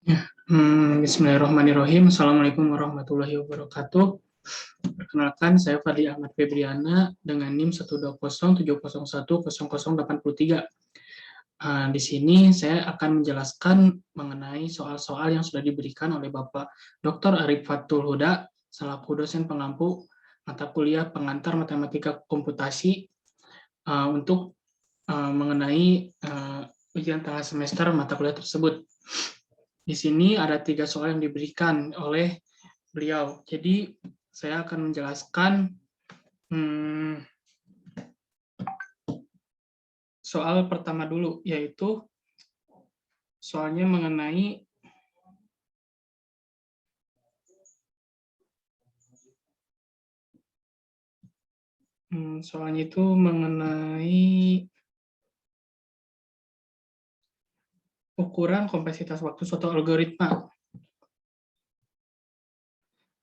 Ya, Bismillahirrahmanirrahim. Assalamualaikum warahmatullahi wabarakatuh. Perkenalkan, saya Fadli Ahmad Febriana dengan NIM 12070010083. Di sini saya akan menjelaskan mengenai soal-soal yang sudah diberikan oleh Bapak Dr. Arif Fathul Huda selaku dosen pengampu mata kuliah pengantar matematika komputasi untuk mengenai ujian tengah semester mata kuliah tersebut. Di sini ada 3 soal yang diberikan oleh beliau. Jadi saya akan menjelaskan soal pertama dulu, yaitu soalnya mengenai ukuran kompleksitas waktu suatu algoritma.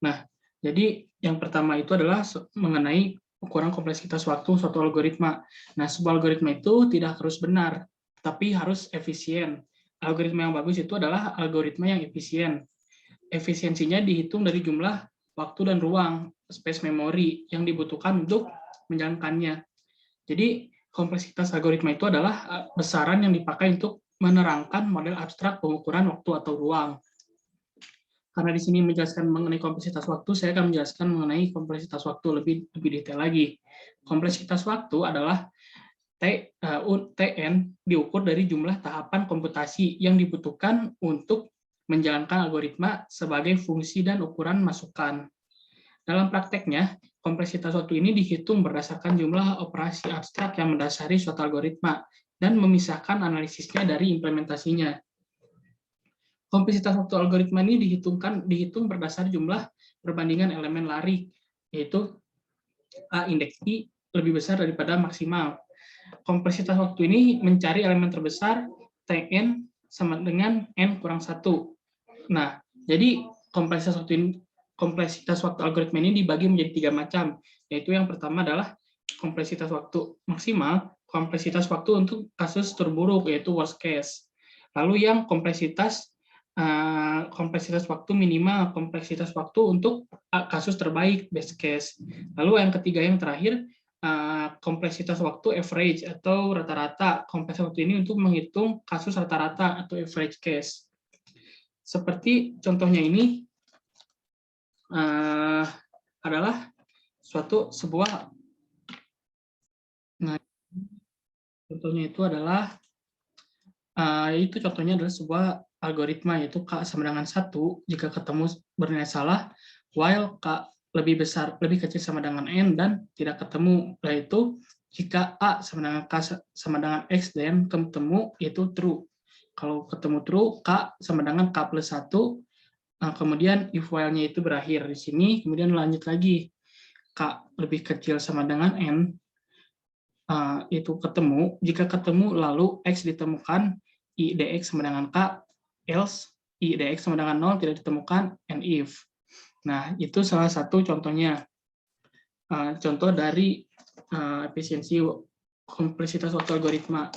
Nah, jadi yang pertama itu adalah mengenai ukuran kompleksitas waktu suatu algoritma. Nah, sebuah algoritma itu tidak harus benar, tapi harus efisien. Algoritma yang bagus itu adalah algoritma yang efisien. Efisiensinya dihitung dari jumlah waktu dan ruang, space memory, yang dibutuhkan untuk menjalankannya. Jadi, kompleksitas algoritma itu adalah besaran yang dipakai untuk menerangkan model abstrak pengukuran waktu atau ruang. Karena di sini menjelaskan mengenai kompleksitas waktu, saya akan menjelaskan mengenai kompleksitas waktu lebih detail lagi. Kompleksitas waktu adalah Tn diukur dari jumlah tahapan komputasi yang dibutuhkan untuk menjalankan algoritma sebagai fungsi dan ukuran masukan. Dalam prakteknya, kompleksitas waktu ini dihitung berdasarkan jumlah operasi abstrak yang mendasari suatu algoritma dan memisahkan analisisnya dari implementasinya. Kompleksitas waktu algoritma ini dihitung berdasar jumlah perbandingan elemen lari, yaitu A indeks I lebih besar daripada maksimal. Kompleksitas waktu ini mencari elemen terbesar Tn sama dengan N kurang 1. Nah, jadi kompleksitas waktu algoritma ini dibagi menjadi 3 macam, yaitu yang pertama adalah kompleksitas waktu maksimal, kompleksitas waktu untuk kasus terburuk, yaitu worst case. Lalu yang kompleksitas waktu minimal, kompleksitas waktu untuk kasus terbaik, best case. Lalu yang ketiga, yang terakhir, kompleksitas waktu average atau rata-rata. Kompleksitas waktu ini untuk menghitung kasus rata-rata atau average case. Seperti contohnya ini adalah sebuah, nah contohnya itu adalah contohnya adalah sebuah algoritma, yaitu K sama dengan 1 jika ketemu bernilai salah, while K lebih kecil sama dengan N dan tidak ketemu, yaitu jika A sama dengan K sama dengan X dan ketemu, yaitu true. Kalau ketemu true, K sama dengan K plus 1, kemudian if while-nya itu berakhir di sini, kemudian lanjut lagi, K lebih kecil sama dengan N, itu ketemu, jika ketemu lalu X ditemukan, I dx sama dengan K, else I dx sama dengan 0 tidak ditemukan, and if. Nah, itu salah satu contohnya. Contoh dari efisiensi kompleksitas waktu algoritma.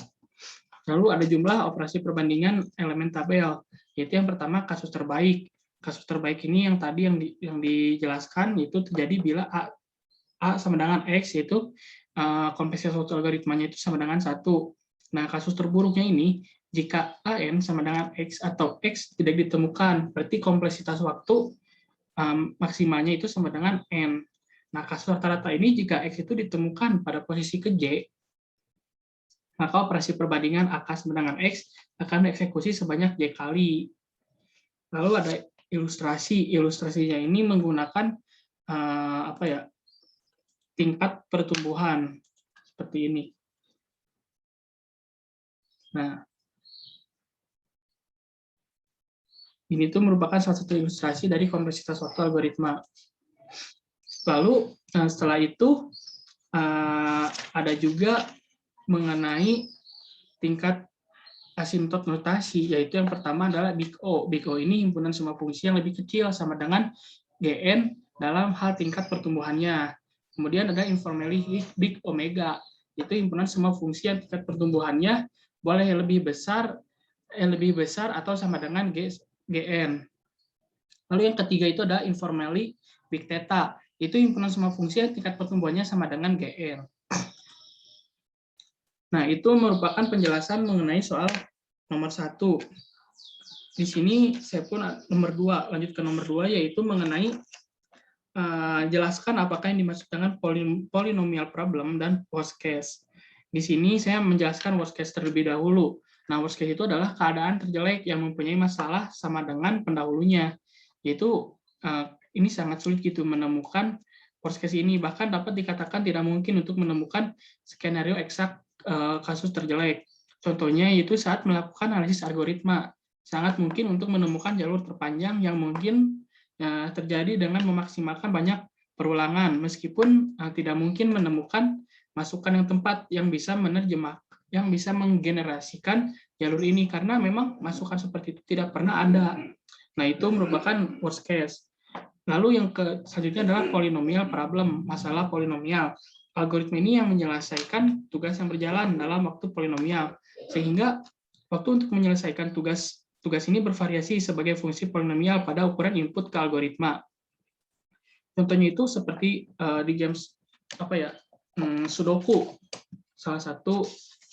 Lalu ada jumlah operasi perbandingan elemen tabel, yaitu yang pertama kasus terbaik. Kasus terbaik ini yang tadi yang dijelaskan, yaitu terjadi bila A sama dengan X, yaitu kompleksitas waktu algoritmanya itu sama dengan 1. Nah, kasus terburuknya ini, jika AN sama dengan X atau X tidak ditemukan, berarti kompleksitas waktu maksimalnya itu sama dengan N. Nah, kasus rata-rata ini, jika X itu ditemukan pada posisi ke J, maka operasi perbandingan AK sama dengan X akan dieksekusi sebanyak J kali. Lalu ada ilustrasi. Ilustrasinya ini menggunakan tingkat pertumbuhan seperti ini. Nah, ini tuh merupakan salah satu ilustrasi dari kompleksitas waktu algoritma. Lalu setelah itu ada juga mengenai tingkat asimtot notasi, yaitu yang pertama adalah big O. Big O ini himpunan semua fungsi yang lebih kecil sama dengan Gn dalam hal tingkat pertumbuhannya. Kemudian ada informally big omega, itu himpunan semua fungsi yang tingkat pertumbuhannya boleh lebih besar atau sama dengan G GN. Lalu yang ketiga itu ada informally big theta. Itu himpunan semua fungsi yang tingkat pertumbuhannya sama dengan GN. Nah, itu merupakan penjelasan mengenai soal nomor 1. Di sini saya pun nomor 2, lanjut ke nomor 2, yaitu mengenai jelaskan apakah yang dimaksud dengan polynomial problem dan worst case. Di sini saya menjelaskan worst case terlebih dahulu. Nah, worst case itu adalah keadaan terjelek yang mempunyai masalah sama dengan pendahulunya. Yaitu ini sangat sulit gitu menemukan worst case ini. Bahkan dapat dikatakan tidak mungkin untuk menemukan skenario eksak kasus terjelek. Contohnya yaitu saat melakukan analisis algoritma. Sangat mungkin untuk menemukan jalur terpanjang yang mungkin terjadi dengan memaksimalkan banyak perulangan, meskipun tidak mungkin menemukan masukan yang tepat yang bisa yang bisa menggenerasikan jalur ini, karena memang masukan seperti itu tidak pernah ada. Nah, itu merupakan worst case. Lalu yang selanjutnya adalah polynomial problem, masalah polinomial. Algoritma ini yang menyelesaikan tugas yang berjalan dalam waktu polinomial, sehingga waktu untuk menyelesaikan tugas ini bervariasi sebagai fungsi polinomial pada ukuran input ke algoritma. Contohnya itu seperti di games Sudoku, salah satu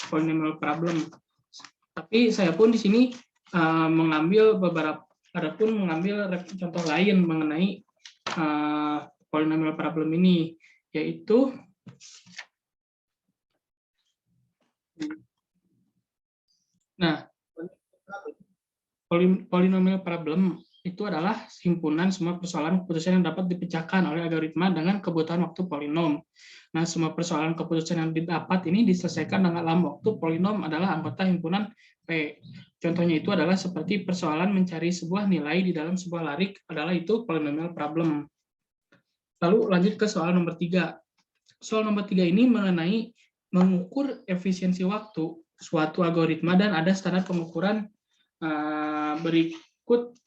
polynomial problem. Tapi saya pun di sini mengambil contoh lain mengenai polynomial problem ini, yaitu polynomial problem itu adalah himpunan semua persoalan keputusan yang dapat dipecahkan oleh algoritma dengan kebutuhan waktu polinom. Nah, semua persoalan keputusan yang didapat ini diselesaikan dalam waktu polinom adalah anggota himpunan P. Contohnya itu adalah seperti persoalan mencari sebuah nilai di dalam sebuah larik adalah itu polynomial problem. Lalu lanjut ke soal nomor 3. Soal nomor 3 ini mengenai mengukur efisiensi waktu suatu algoritma dan ada standar pengukuran berikut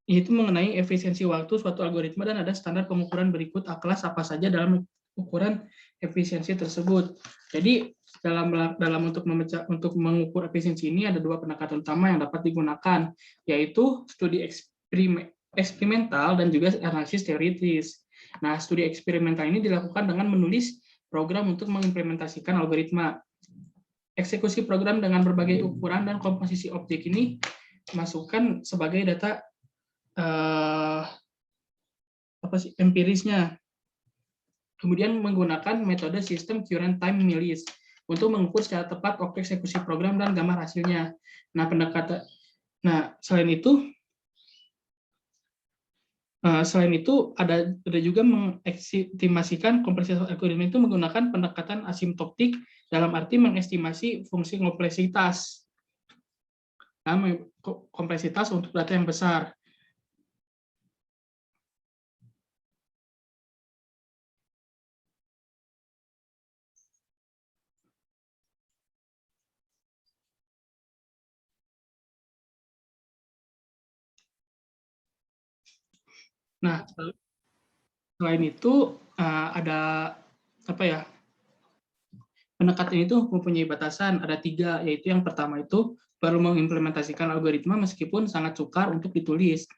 yaitu mengenai efisiensi waktu suatu algoritma dan ada standar pengukuran berikut kelas apa saja dalam ukuran efisiensi tersebut. Jadi untuk mengukur efisiensi ini ada 2 pendekatan utama yang dapat digunakan, yaitu studi eksperimental dan juga analisis teoritis. Nah, studi eksperimental ini dilakukan dengan menulis program untuk mengimplementasikan algoritma. Eksekusi program dengan berbagai ukuran dan komposisi objek ini masukkan sebagai data empirisnya. Kemudian menggunakan metode sistem current time list untuk mengukur secara tepat waktu eksekusi program dan gambar hasilnya. Selain itu ada juga mengestimasikan kompleksitas algoritma itu menggunakan pendekatan asimptotik, dalam arti mengestimasi fungsi kompleksitas untuk data yang besar. Nah, selain itu ada pendekatan itu mempunyai batasan, ada 3, yaitu yang pertama itu perlu mengimplementasikan algoritma meskipun sangat sukar untuk ditulis.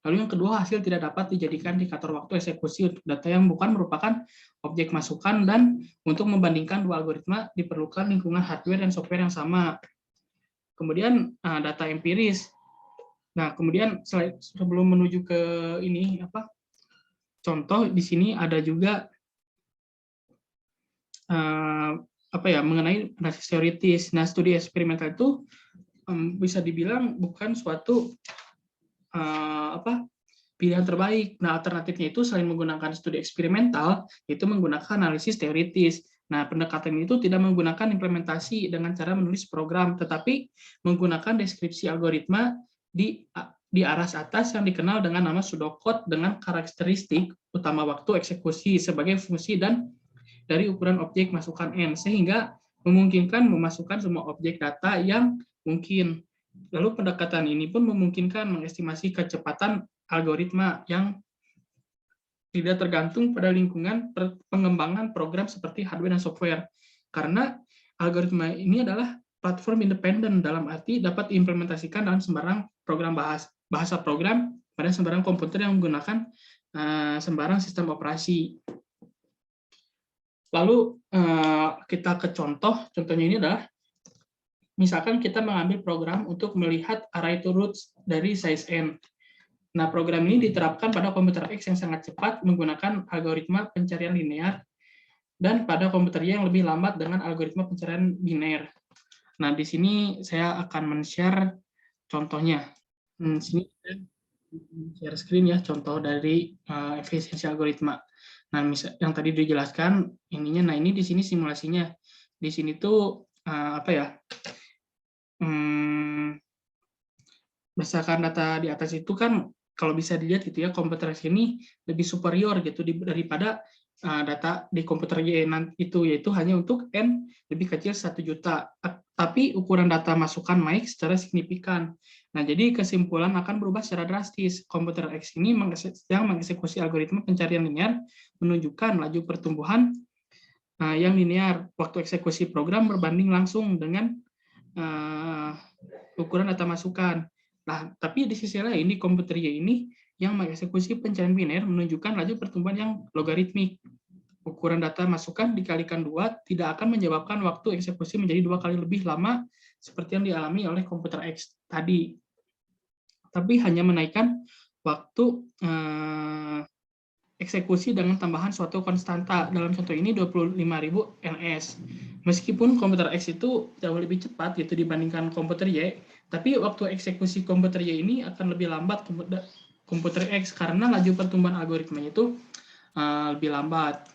Lalu yang kedua, hasil tidak dapat dijadikan indikator waktu eksekusi untuk data yang bukan merupakan objek masukan, dan untuk membandingkan 2 algoritma diperlukan lingkungan hardware dan software yang sama. Kemudian data empiris. Nah, kemudian sebelum menuju ke ini contoh di sini ada juga mengenai analisis teoritis. Nah, studi eksperimental itu bisa dibilang bukan suatu pilihan terbaik. Nah, alternatifnya itu selain menggunakan studi eksperimental, itu menggunakan analisis teoritis. Nah, pendekatan itu tidak menggunakan implementasi dengan cara menulis program, tetapi menggunakan deskripsi algoritma di aras atas yang dikenal dengan nama pseudocode dengan karakteristik utama waktu eksekusi sebagai fungsi dan dari ukuran objek masukan n, sehingga memungkinkan memasukkan semua objek data yang mungkin. Lalu pendekatan ini pun memungkinkan mengestimasi kecepatan algoritma yang tidak tergantung pada lingkungan pengembangan program seperti hardware dan software. karena algoritma ini adalah platform independen, dalam arti dapat diimplementasikan dalam sembarang program bahasa program pada sembarang komputer yang menggunakan sembarang sistem operasi. Lalu kita ke contohnya ini adalah, misalkan kita mengambil program untuk melihat array to roots dari size n. Nah, program ini diterapkan pada komputer X yang sangat cepat menggunakan algoritma pencarian linear, dan pada komputer Y yang lebih lambat dengan algoritma pencarian biner. Nah, di sini saya akan men-share contohnya. Sini share screen ya, contoh dari efisiensi algoritma. Nah, yang tadi dijelaskan ininya, nah ini di sini simulasinya. Di sini tuh apa ya? Berdasarkan data di atas itu kan, kalau bisa dilihat gitu ya, komputer ini lebih superior gitu daripada data di komputer Y itu, yaitu hanya untuk N lebih kecil 1 juta. Tapi ukuran data masukan naik secara signifikan. Nah, jadi kesimpulan akan berubah secara drastis. Komputer X ini yang mengeksekusi algoritma pencarian linear menunjukkan laju pertumbuhan yang linear waktu eksekusi program berbanding langsung dengan ukuran data masukan. Nah, tapi di sisi lain, di komputer Y ini yang mengeksekusi pencarian biner menunjukkan laju pertumbuhan yang logaritmik. Ukuran data masukan dikalikan 2 tidak akan menyebabkan waktu eksekusi menjadi 2 kali lebih lama seperti yang dialami oleh komputer X tadi. Tapi hanya menaikkan waktu eksekusi dengan tambahan suatu konstanta. Dalam contoh ini 25.000 ns. Meskipun komputer X itu jauh lebih cepat gitu dibandingkan komputer Y, tapi waktu eksekusi komputer Y ini akan lebih lambat komputer X karena laju pertumbuhan algoritmanya itu lebih lambat.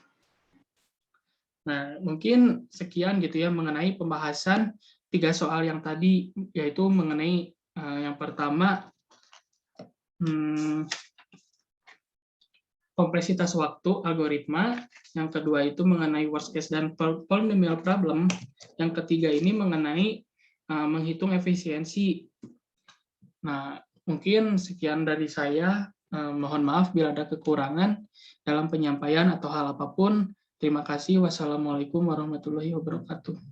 Nah, mungkin sekian gitu ya mengenai pembahasan 3 soal yang tadi, yaitu mengenai yang pertama kompleksitas waktu algoritma, yang kedua itu mengenai worst case dan polynomial problem, yang ketiga ini mengenai menghitung efisiensi. Nah, mungkin sekian dari saya. Mohon maaf bila ada kekurangan dalam penyampaian atau hal apapun. Terima kasih. Wassalamualaikum warahmatullahi wabarakatuh.